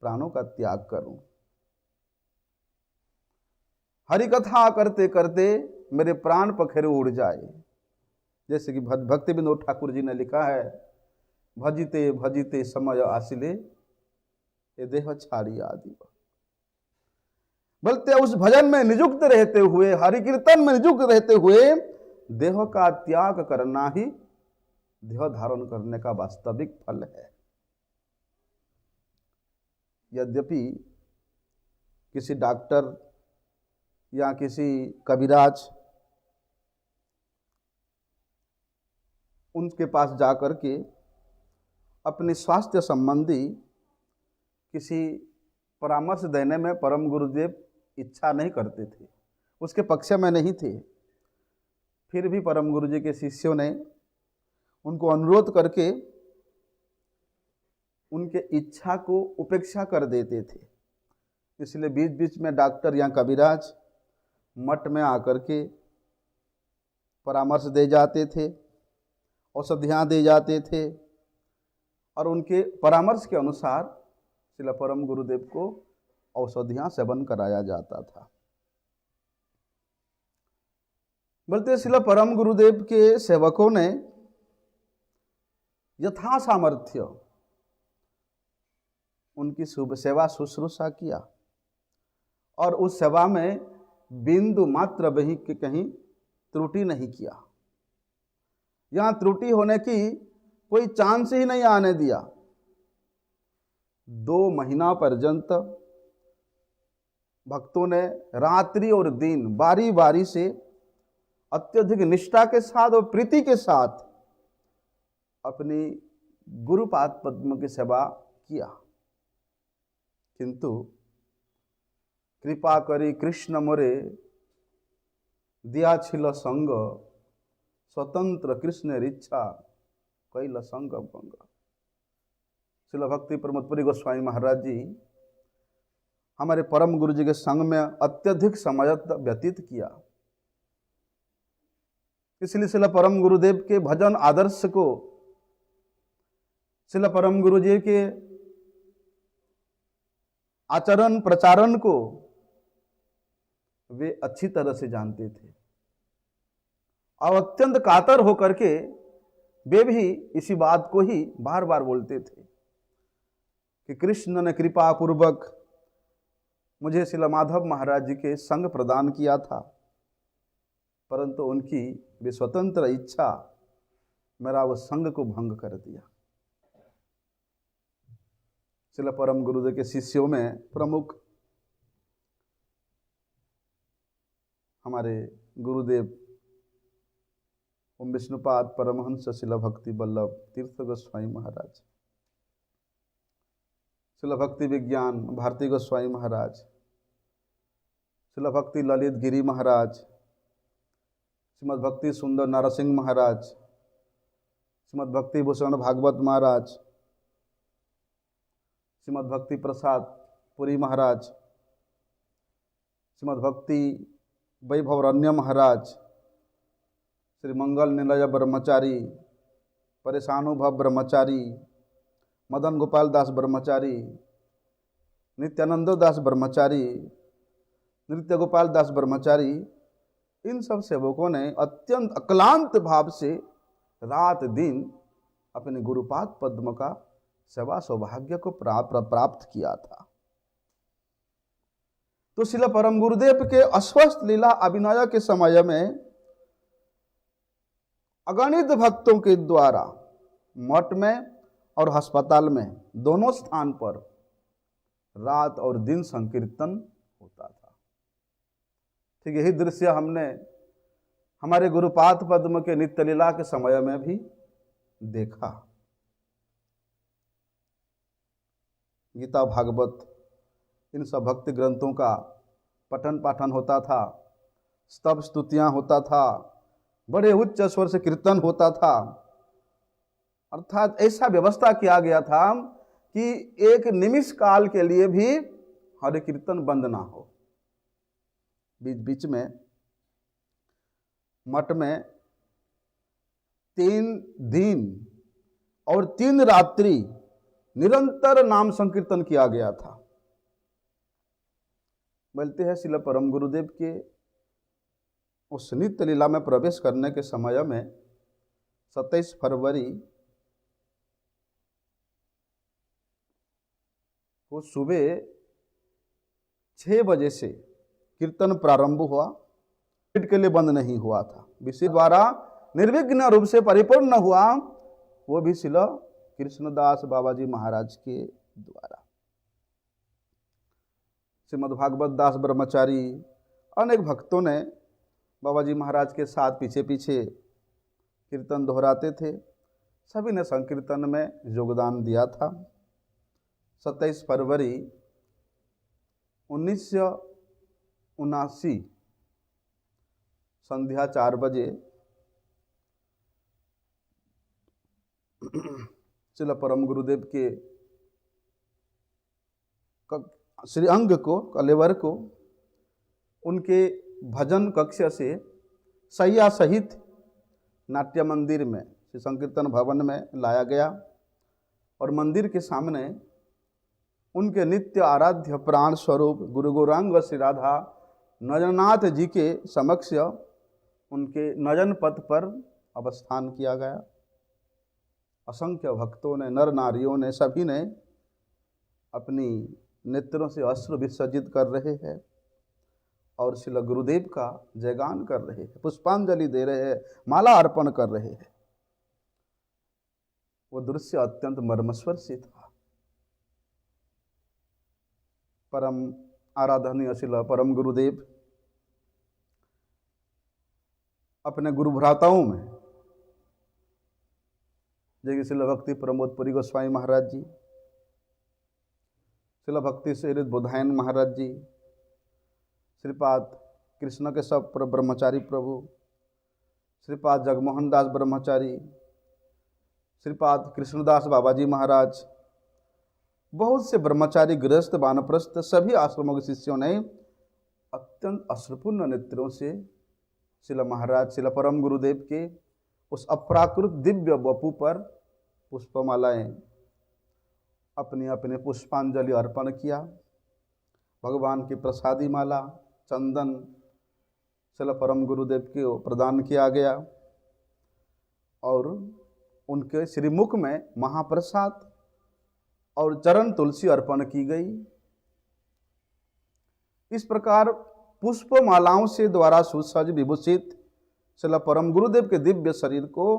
प्राणों का त्याग करूं, हरि कथा करते करते मेरे प्राण पखेरु उड़ जाए। जैसे कि भक्ति विनोद ठाकुर जी ने लिखा है, भजिते भजिते समय आसिले ये देह छाड़ी आदि। बोलते उस भजन में नियुक्त रहते हुए, हरि कीर्तन में नियुक्त रहते हुए देह का त्याग करना ही देह धारण करने का वास्तविक फल है। यद्यपि किसी डॉक्टर या किसी कविराज उनके पास जाकर के अपने स्वास्थ्य संबंधी किसी परामर्श देने में परम गुरुदेव इच्छा नहीं करते थे, उसके पक्ष में नहीं थे। फिर भी परम गुरु जी के शिष्यों ने उनको अनुरोध करके उनके इच्छा को उपेक्षा कर देते थे। इसलिए बीच बीच में डॉक्टर या कविराज मठ में आकर के परामर्श दे जाते थे, औषधियाँ दे जाते थे, और उनके परामर्श के अनुसार श्रील परम गुरुदेव को औषधियाँ सेवन कराया जाता था। बोलते श्रील परम गुरुदेव के सेवकों ने यथा सामर्थ्य उनकी शुभ सेवा शुश्रूषा किया, और उस सेवा में बिंदु मात्र भी कहीं त्रुटि नहीं किया। यहाँ त्रुटि होने की कोई चांस ही नहीं आने दिया। 2 महीना पर्यंत भक्तों ने रात्रि और दिन बारी बारी से अत्यधिक निष्ठा के साथ और प्रीति के साथ अपनी गुरुपाद पद्म की सेवा किया। किंतु कृपा करी कृष्ण मोरे दिया छिल संग, स्वतंत्र कृष्ण इच्छा कैल संग भंग। श्रील भक्ति प्रमोदपुरी गोस्वामी महाराज जी हमारे परम गुरु जी के संग में अत्यधिक समय व्यतीत किया। इसलिए श्रील परम गुरुदेव के भजन आदर्श को, श्रील परम गुरु जी के आचरण प्रचारण को वे अच्छी तरह से जानते थे, और अत्यंत कातर होकर के वे भी इसी बात को ही बार बार बोलते थे कि कृष्ण ने कृपा पूर्वक मुझे श्रील माधव महाराज जी के संग प्रदान किया था, परंतु उनकी वे स्वतंत्र इच्छा मेरा वो संग को भंग कर दिया। श्रील परम गुरुदेव के शिष्यों में प्रमुख हमारे गुरुदेव ओम विष्णुपाद परमहंस श्रील भक्ति वल्लभ तीर्थ गोस्वामी महाराज, श्रील भक्ति विज्ञान भारती गोस्वामी महाराज, श्रील भक्ति ललित गिरी महाराज, श्रीमद् भक्ति सुंदर नारसिंह महाराज, श्रीमद् भक्ति भूषण भागवत महाराज, श्रीमद् भक्ति प्रसाद पुरी महाराज, श्रीमद् भक्ति वैभवरण्य महाराज, श्री मंगल निलय ब्रह्मचारी, परेशानुभव ब्रह्मचारी, मदन गोपाल दास ब्रह्मचारी, नित्यानंद दास ब्रह्मचारी, नृत्य गोपाल दास ब्रह्मचारी, इन सब सेवकों ने अत्यंत अक्लांत भाव से रात दिन अपने गुरुपाद पद्म का सेवा सौभाग्य को प्राप्त किया था। तो श्रील परम गुरुदेव के अस्वस्थ लीला अभिनय के समय में अगणित भक्तों के द्वारा मठ में और अस्पताल में दोनों स्थान पर रात और दिन संकीर्तन होता था। ठीक यही दृश्य हमने हमारे गुरुपाद पद्म के नित्य लीला के समय में भी देखा। गीता भागवत इन सब भक्ति ग्रंथों का पठन पाठन होता था, स्तव स्तुतियां होता था, बड़े उच्च स्वर से कीर्तन होता था। अर्थात ऐसा व्यवस्था किया गया था कि एक निमिष काल के लिए भी हरि कीर्तन बंद ना हो। बीच बीच में मठ में 3 दिन और 3 रात्रि निरंतर नाम संकीर्तन किया गया था। बोलते हैं श्रील परम गुरुदेव के उस नित्य लीला में प्रवेश करने के समय में 27 फरवरी को सुबह 6 बजे से कीर्तन प्रारंभ हुआ, के लिए बंद नहीं हुआ था, विषय द्वारा निर्विघ्न रूप से परिपूर्ण हुआ, वो भी श्रील कृष्णदास बाबाजी महाराज के द्वारा। श्रीमद् भागवत दास ब्रह्मचारी अनेक भक्तों ने बाबाजी महाराज के साथ पीछे पीछे कीर्तन दोहराते थे, सभी ने संकीर्तन में योगदान दिया था। 27 फरवरी 1979 संध्या 4 बजे श्रील परम गुरुदेव के श्रीअंग को, कलेवर को उनके भजन कक्ष से सैया सहित नाट्य मंदिर में श्री संकीर्तन भवन में लाया गया और मंदिर के सामने उनके नित्य आराध्य प्राण स्वरूप गुरु गौरांग श्री राधा नजरनाथ जी के समक्ष उनके नयन पथ पर अवस्थान किया गया। असंख्य भक्तों ने, नर नारियों ने, सभी ने अपनी नेत्रों से अश्रु विसर्जित कर रहे हैं और श्रील गुरुदेव का जयगान कर रहे हैं, पुष्पांजलि दे रहे हैं, माला अर्पण कर रहे हैं। वो दृश्य अत्यंत मर्मस्पर्शी था। परम आराधनीय श्रील परम गुरुदेव अपने गुरु भ्राताओं में जैसे श्रील भक्ति प्रमोदपुरी गोस्वामी महाराज जी, श्रील भक्ति श्री बुधायन महाराज जी, श्रीपाद कृष्ण के सब ब्रह्मचारी प्रभु, श्रीपाद जगमोहन दास ब्रह्मचारी, श्रीपाद कृष्णदास बाबाजी महाराज, बहुत से ब्रह्मचारी गृहस्थ वानप्रस्थ सभी आश्रमों के शिष्यों ने अत्यंत अश्रुपूर्ण नेत्रों से श्रील महाराज, श्रील परम गुरुदेव के उस अपराकृत दिव्य वपु पर पुष्पमालाएं अपनी अपने पुष्पांजलि अर्पण किया। भगवान की प्रसादी माला, चंदन श्रील परम गुरुदेव को प्रदान किया गया और उनके श्रीमुख में महाप्रसाद और चरण तुलसी अर्पण की गई। इस प्रकार पुष्पमालाओं से द्वारा सुसज्ज विभूषित श्रील परम गुरुदेव के दिव्य शरीर को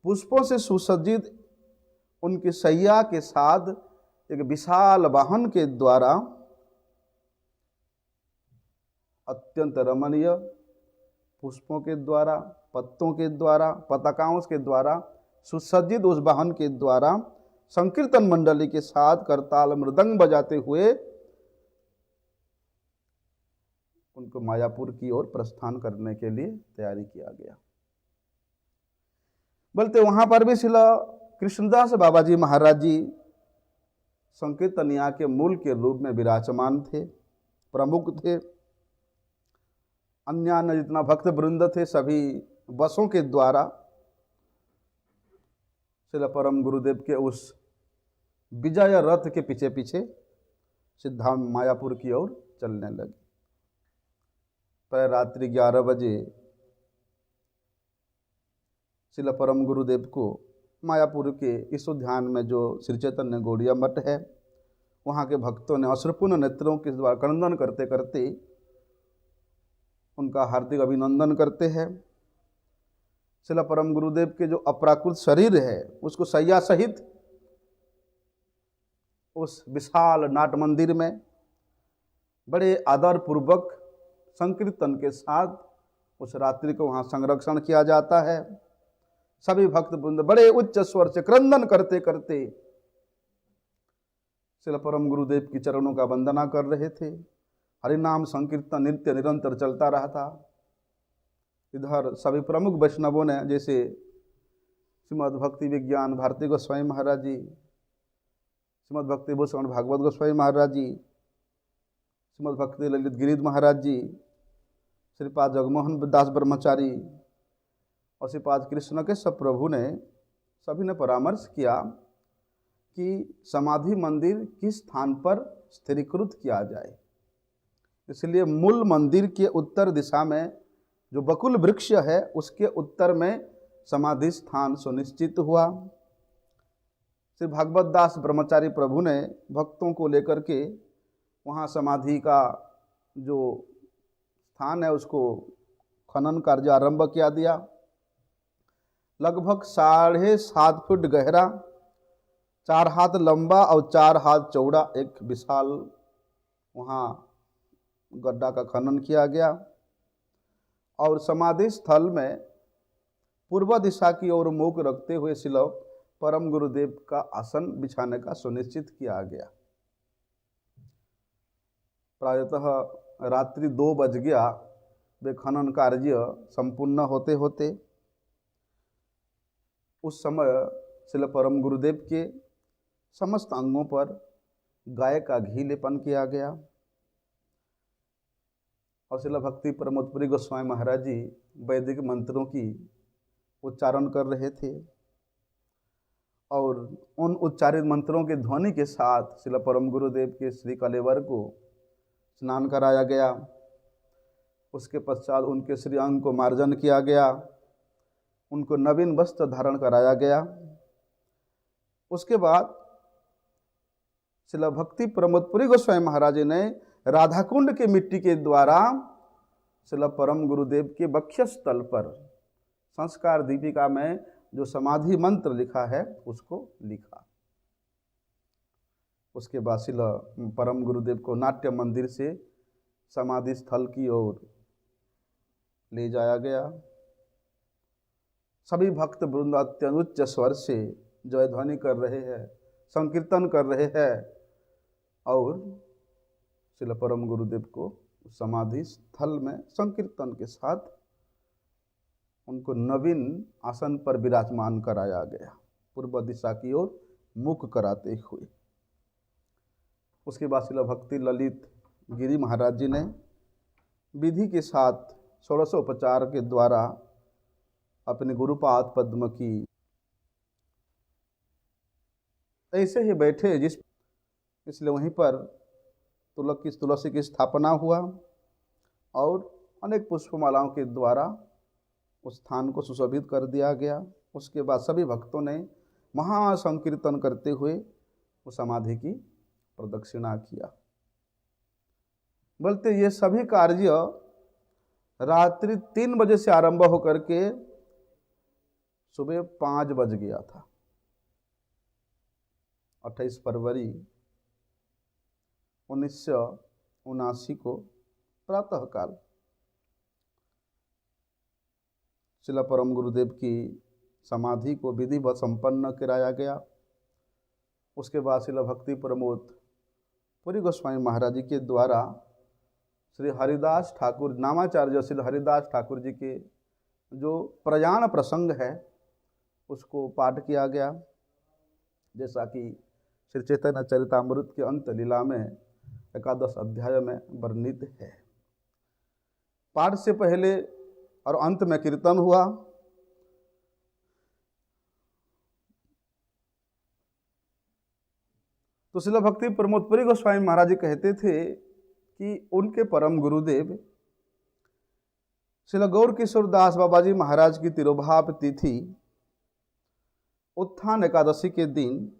पुष्पों से सुसज्जित उनकी सैया के साथ एक विशाल वाहन के द्वारा अत्यंत रमणीय पुष्पों के द्वारा, पत्तों के द्वारा, पताकाओं के द्वारा सुसज्जित उस वाहन के द्वारा संकीर्तन मंडली के साथ करताल मृदंग बजाते हुए उनको मायापुर की ओर प्रस्थान करने के लिए तैयारी किया गया। बोलते वहां पर भी शिला कृष्णदास बाबा जी महाराज जी संकीर्तन यहाँ के मूल के रूप में विराजमान थे, प्रमुख थे। अन्य जितना भक्त वृंद थे सभी बसों के द्वारा श्रील परम गुरुदेव के उस विजय रथ के पीछे पीछे सिद्धांत मायापुर की ओर चलने लगे। प्राय रात्रि 11 बजे श्रील परम गुरुदेव को मायापुर के इस उद्यान में जो श्री चैतन्य गौड़िया मठ है, वहाँ के भक्तों ने अश्रुपूर्ण नेत्रों के द्वारा क्रंदन करते करते उनका हार्दिक अभिनंदन करते हैं। श्रील परम गुरुदेव के जो अपराकृत शरीर है उसको सैया सहित उस विशाल नाट मंदिर में बड़े आदर पूर्वक संकीर्तन के साथ उस रात्रि को वहाँ संरक्षण किया जाता है। सभी भक्त वृंद बड़े उच्च स्वर से क्रंदन करते करते श्रील परम गुरुदेव की चरणों का वंदना कर रहे थे। हरिनाम संकीर्तन नित्य निरंतर चलता रहा था। इधर सभी प्रमुख वैष्णवों ने जैसे श्रीमद् भक्ति विज्ञान भारती गोस्वामी महाराज जी, श्रीमद् भक्ति भूषण भागवत गोस्वामी महाराज जी, श्रीमद् भक्ति ललित गिरीश महाराज जी, श्रीपाद जगमोहन दास ब्रह्मचारी और श्रीपाद कृष्ण के सब प्रभु ने सभी ने परामर्श किया कि समाधि मंदिर किस स्थान पर स्थिरीकृत किया जाए। इसलिए मूल मंदिर के उत्तर दिशा में जो बकुल वृक्ष है उसके उत्तर में समाधि स्थान सुनिश्चित हुआ। श्री भागवत दास ब्रह्मचारी प्रभु ने भक्तों को लेकर के वहाँ समाधि का जो स्थान है उसको खनन कार्य आरंभ किया दिया। लगभग 7.5 फुट गहरा, 4 हाथ लंबा और 4 हाथ चौड़ा एक विशाल वहाँ गड्ढा का खनन किया गया और समाधि स्थल में पूर्व दिशा की ओर मुख रखते हुए श्रील परम गुरुदेव का आसन बिछाने का सुनिश्चित किया गया। प्रायतः रात्रि 2 बज गया। वे खनन कार्य संपूर्ण होते होते उस समय श्रील परम गुरुदेव के समस्त अंगों पर गाय का घी लेपन किया गया और श्रील भक्ति प्रमोदपुरी गोस्वामी महाराज जी वैदिक मंत्रों की उच्चारण कर रहे थे और उन उच्चारित मंत्रों के ध्वनि के साथ श्रील परम गुरुदेव के श्री कलेवर को स्नान कराया गया। उसके पश्चात उनके श्री अंग को मार्जन किया गया, उनको नवीन वस्त्र धारण कराया गया। उसके बाद श्रील भक्ति प्रमोदपुरी गोस्वामी महाराज जी ने राधाकुंड के मिट्टी के द्वारा श्रील परम गुरुदेव के वक्षस्थल पर संस्कार दीपिका में जो समाधि मंत्र लिखा है उसको लिखा। उसके बाद श्रील परम गुरुदेव को नाट्य मंदिर से समाधि स्थल की ओर ले जाया गया। सभी भक्त वृंद अत्यंत उच्च स्वर से जय ध्वनि कर रहे हैं, संकीर्तन कर रहे हैं और श्रील परम गुरुदेव को समाधि स्थल में संकीर्तन के साथ उनको नवीन आसन पर विराजमान कराया गया, पूर्व दिशा की ओर मुख कराते हुए। उसके बाद श्रील भक्ति ललित गिरी महाराज जी ने विधि के साथ षोडशोपचार के द्वारा अपने गुरुपाद पद्म की ऐसे ही बैठे जिस इसलिए वहीं पर तुलसी की स्थापना हुआ और अनेक पुष्पमालाओं के द्वारा उस स्थान को सुशोभित कर दिया गया। उसके बाद सभी भक्तों ने महासंकीर्तन करते हुए उस समाधि की प्रदक्षिणा किया। बोलते ये सभी कार्य रात्रि 3 बजे से आरंभ होकर के सुबह 5 बज गया था। 28 फरवरी 1979 को प्रातःकाल श्रील परम गुरुदेव की समाधि को विधिवत संपन्न कराया गया। उसके बाद श्रील भक्ति प्रमोद पुरी गोस्वामी महाराज जी के द्वारा श्री हरिदास ठाकुर नामाचार्य श्री हरिदास ठाकुर जी के जो प्रयाण प्रसंग है उसको पाठ किया गया, जैसा कि श्री चैतन्य चरितामृत के अंत लीला में 11 अध्याय में वर्णित है। पाठ से पहले और अंत में कीर्तन हुआ। तो श्रील भक्ति प्रमोदपुरी गोस्वामी महाराज जी कहते थे कि उनके परम गुरुदेव श्रील गौर किशोर दास बाबा जी महाराज की तिरोभाव तिथि उत्थान एकादशी के दिन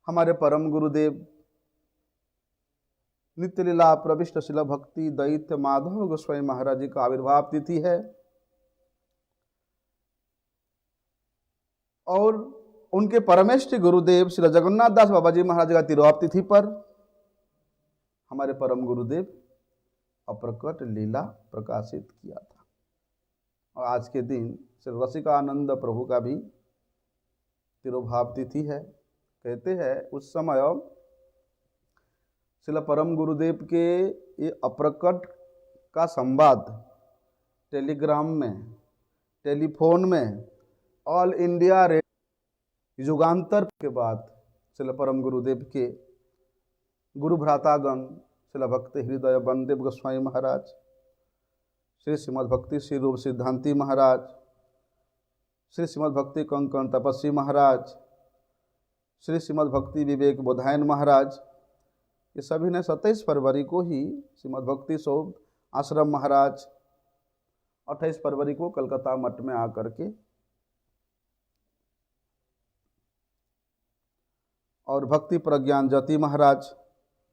हमारे परम गुरुदेव नित्य लीला प्रविष्ट श्रील भक्ति दैत्य माधव गोस्वामी महाराज जी का आविर्भाव तिथि है। और उनके परमेष्ठ गुरुदेव श्री जगन्नाथ दास बाबा जी महाराज का तिरोभाव तिथि पर हमारे परम गुरुदेव अप्रकट लीला प्रकाशित किया था। और आज के दिन श्री रसिकानंद प्रभु का भी तिरोभाव तिथि है। कहते हैं उस समय श्रील परम गुरुदेव के ये अप्रकट का संवाद टेलीग्राम में, टेलीफोन में, ऑल इंडिया रेडियो युगांतर के बाद श्रील परम गुरुदेव के गुरु भ्रातागण श्रील भक्ति हृदय बलदेव गोस्वामी महाराज, श्री श्रीमद् भक्ति श्री रूप सिद्धांति महाराज, श्री श्रीमद् भक्ति कंकण तपस्वी महाराज, श्री श्रीमद् भक्ति विवेक बोधायन महाराज, ये सभी ने 27 फरवरी को ही श्रीमद् भक्ति शोभ आश्रम महाराज, 28 फरवरी को कलकत्ता मठ में आकर के और भक्ति प्रज्ञान ज्योति महाराज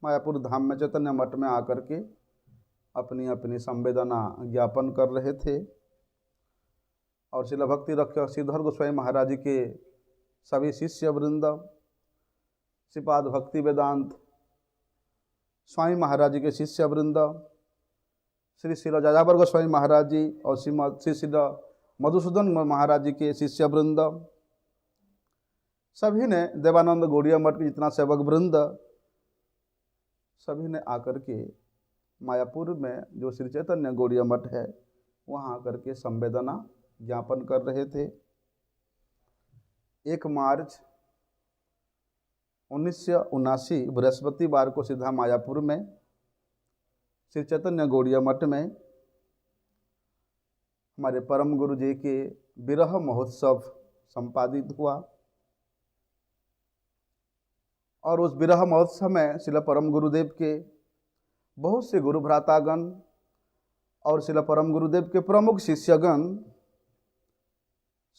मायापुर धाम में चैतन्य मठ में आकर के अपनी अपनी संवेदना ज्ञापन कर रहे थे। और श्रील भक्ति रक्षक श्रीधर गोस्वामी महाराज जी के सभी शिष्य वृंद, श्रीपाद भक्ति वेदांत स्वामी महाराज जी के शिष्य वृंद, श्री श्री जाजावर गोस्वामी महाराज जी और श्री श्री मधुसूदन महाराज जी के शिष्य वृंद, सभी ने देवानंद गौड़िया मठ के जितना सेवक वृंद, सभी ने आकर के मायापुर में जो श्री चैतन्य गौड़िया मठ है वहाँ आकर के संवेदना ज्ञापन कर रहे थे। 1 मार्च 1979 बृहस्पतिवार को सीधा मायापुर में श्री चैतन्य गौड़िया मठ में हमारे परम गुरु जी के विरह महोत्सव संपादित हुआ। और उस विरह महोत्सव में श्रील परम गुरुदेव के बहुत से गुरु भ्रातागण और श्रील परम गुरुदेव के प्रमुख शिष्यगण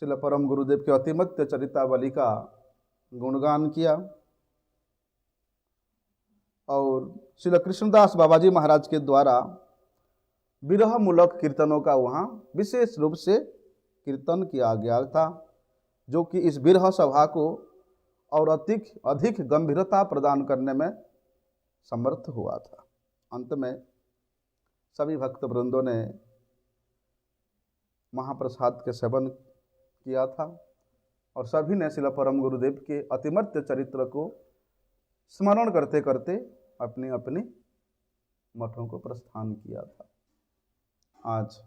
श्रील परम गुरुदेव के अतिमत्य चरितावली का गुणगान किया। और श्रील कृष्णदास बाबा जी महाराज के द्वारा विरह मूलक कीर्तनों का वहाँ विशेष रूप से कीर्तन किया गया था, जो कि इस विरह सभा को और अधिक गंभीरता प्रदान करने में समर्थ हुआ था। अंत में सभी भक्त वृंदों ने महाप्रसाद के सेवन किया था और सभी ने श्रील परम गुरुदेव के अतिमर्त्य चरित्र को स्मरण करते करते अपनी अपनी मठों को प्रस्थान किया था। आज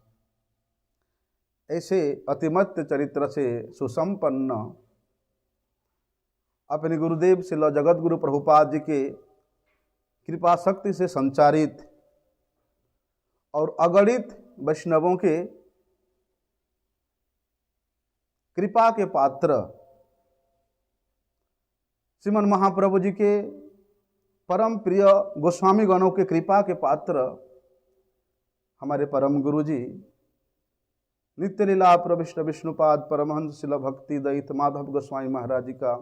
ऐसे अतिमत्य चरित्र से सुसंपन्न अपने गुरुदेव श्रील जगत गुरु प्रभुपाद जी के कृपा शक्ति से संचारित और अगणित वैष्णवों के कृपा के पात्र श्रीमन महाप्रभु जी के परम प्रिय गोस्वामी गणों के कृपा के पात्र हमारे परम गुरु जी नित्य लीला प्रविष्ट विष्णुपाद परमहंस श्रील भक्ति दैत्य माधव गोस्वामी महाराज जी का